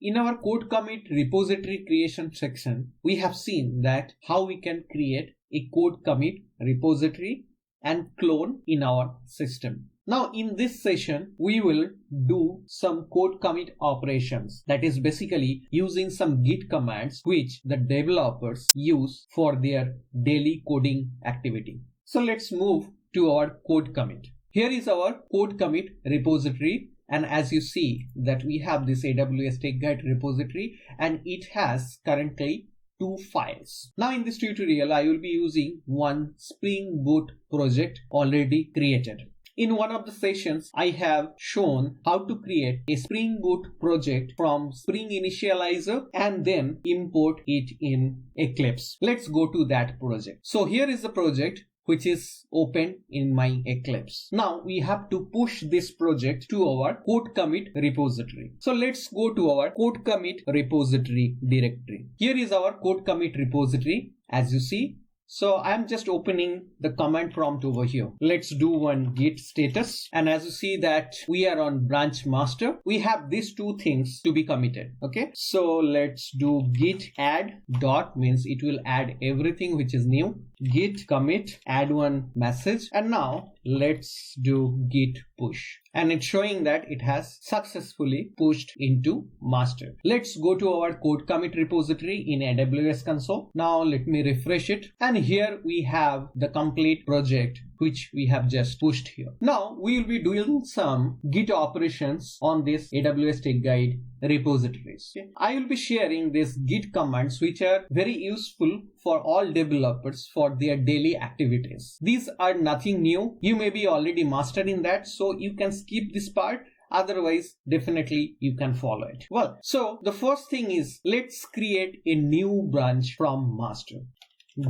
In our code commit repository creation section, we have seen that how we can create a code commit repository and clone in our system. Now in this session, we will do some code commit operations, that is basically using some Git commands which the developers use for their daily coding activity. So let's move to our code commit. Here is our code commit repository, and as you see that we have this AWS TechGuide repository and it has currently 2 files. Now in this tutorial, I will be using one Spring Boot project already created. In one of the sessions, I have shown how to create a Spring Boot project from Spring Initializer and then import it in Eclipse. Let's go to that project. So here is the project which is open in my Eclipse. Now we have to push this project to our code commit repository. So let's go to our code commit repository directory. Here is our code commit repository, as you see. So I'm just opening the command prompt over here. Let's do one git status. And as you see that we are on branch master, we have these 2 things to be committed. Okay. So let's do git add dot, means it will add everything which is new. Git commit, add one message. And now let's do git push. And it's showing that it has successfully pushed into master. Let's go to our code commit repository in AWS console. Now let me refresh it. And here we have the complete project which we have just pushed here. Now we will be doing some Git operations on this AWS TechGuide repositories. Okay. I will be sharing these Git commands which are very useful for all developers for their daily activities. These are nothing new. You may be already mastered in that, so you can skip this part. Otherwise, definitely you can follow it. Well, so the first thing is, let's create a new branch from master.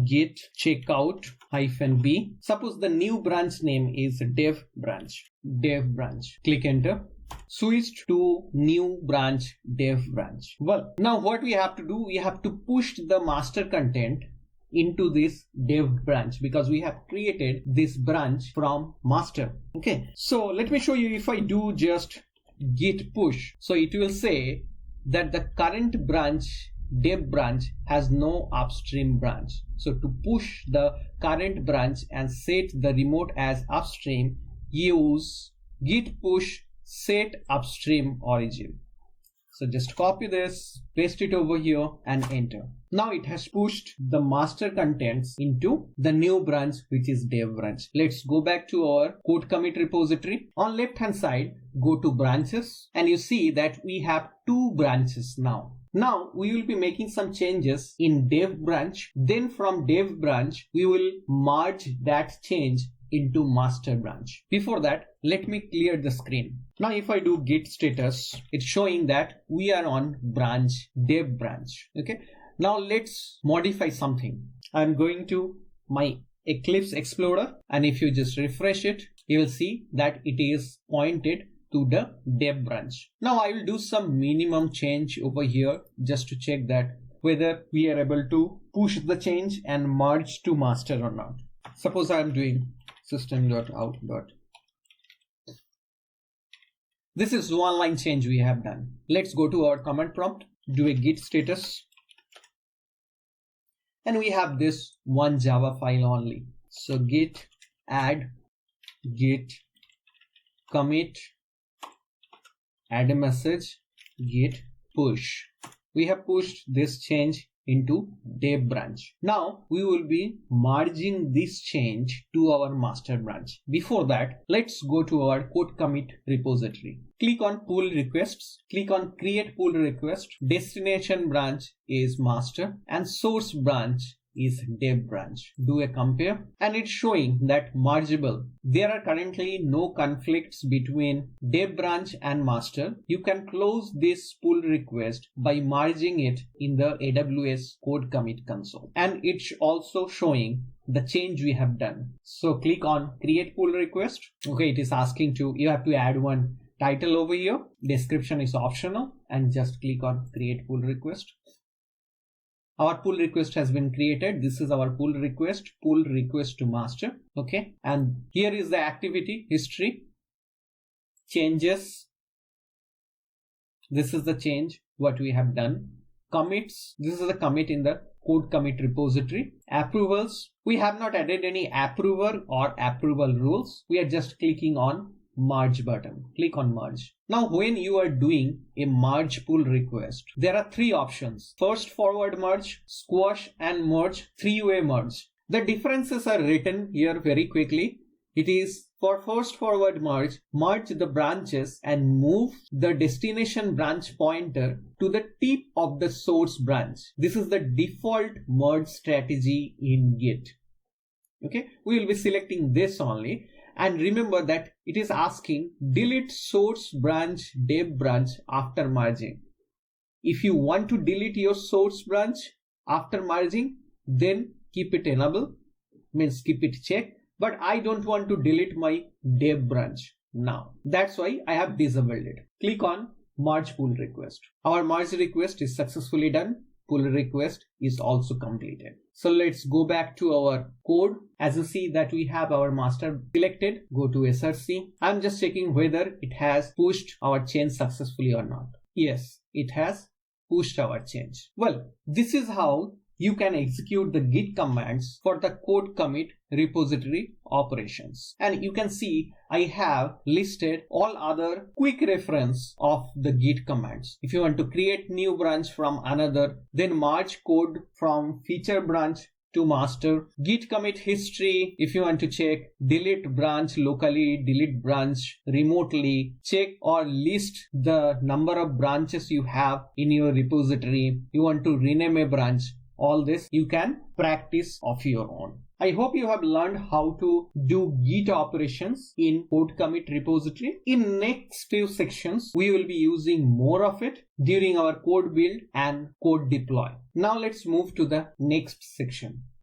Git checkout -b. Suppose the new branch name is dev branch. Click enter. Switched to new branch, dev branch. Well, now what we have to do, we have to push the master content into this dev branch because we have created this branch from master. Okay, so let me show you. If I do just git push, so it will say that the current branch, dev branch, has no upstream branch. So to push the current branch and set the remote as upstream, use git push set upstream origin. So just copy this, paste it over here and enter. Now it has pushed the master contents into the new branch which is dev branch. Let's go back to our code commit repository. On left hand side, go to branches and you see that we have 2 branches now. Now we will be making some changes in dev branch. Then from dev branch, we will merge that change into master branch. Before that, let me clear the screen. Now if I do git status, it's showing that we are on branch, dev branch. Okay. Now let's modify something. I'm going to my Eclipse Explorer, and if you just refresh it, you will see that it is pointed to the dev branch. Now I will do some minimum change over here just to check that whether we are able to push the change and merge to master or not. Suppose I am doing system.out. This is one line change we have done. Let's go to our command prompt, do a git status. And we have this one Java file only. So git add, git commit, add a message, git push. We have pushed this change into dev branch. Now we will be merging this change to our master branch. Before that, let's go to our code commit repository. Click on pull requests, click on create pull request. Destination branch is master and source branch is dev branch. Do a compare and it's showing that mergeable. There are currently no conflicts between dev branch and master. You can close this pull request by merging it in the AWS CodeCommit console. And it's also showing the change we have done. So click on create pull request. Okay, it is asking you have to add one title over here. Description is optional and just click on create pull request. Our pull request has been created. This is our pull request to master. Okay. And here is the activity history, changes. This is the change what we have done. Commits, this is the commit in the CodeCommit repository. Approvals, we have not added any approver or approval rules. We are just clicking on merge button. Click on merge. Now when you are doing a merge pull request, there are three options: first forward merge, squash and merge, three-way merge. The differences are written here very quickly. It is for first forward merge, merge the branches and move the destination branch pointer to the tip of the source branch. This is the default merge strategy in Git. Okay, we will be selecting this only. And remember that it is asking delete source branch dev branch after merging. If you want to delete your source branch after merging, then keep it enable, means keep it checked. But I don't want to delete my dev branch now. That's why I have disabled it. Click on merge pull request. Our merge request is successfully done. Pull request is also completed. So let's go back to our code. As you see that we have our master selected, go to SRC. I'm just checking whether it has pushed our change successfully or not. Yes, it has pushed our change. Well, this is how you can execute the Git commands for the CodeCommit repository operations. And you can see I have listed all other quick reference of the Git commands. If you want to create new branch from another, then merge code from feature branch to master, Git commit history, if you want to check, delete branch locally, delete branch remotely, check or list the number of branches you have in your repository, you want to rename a branch. All this you can practice of your own. I hope you have learned how to do Git operations in CodeCommit repository. In next few sections, we will be using more of it during our code build and code deploy. Now let's move to the next section.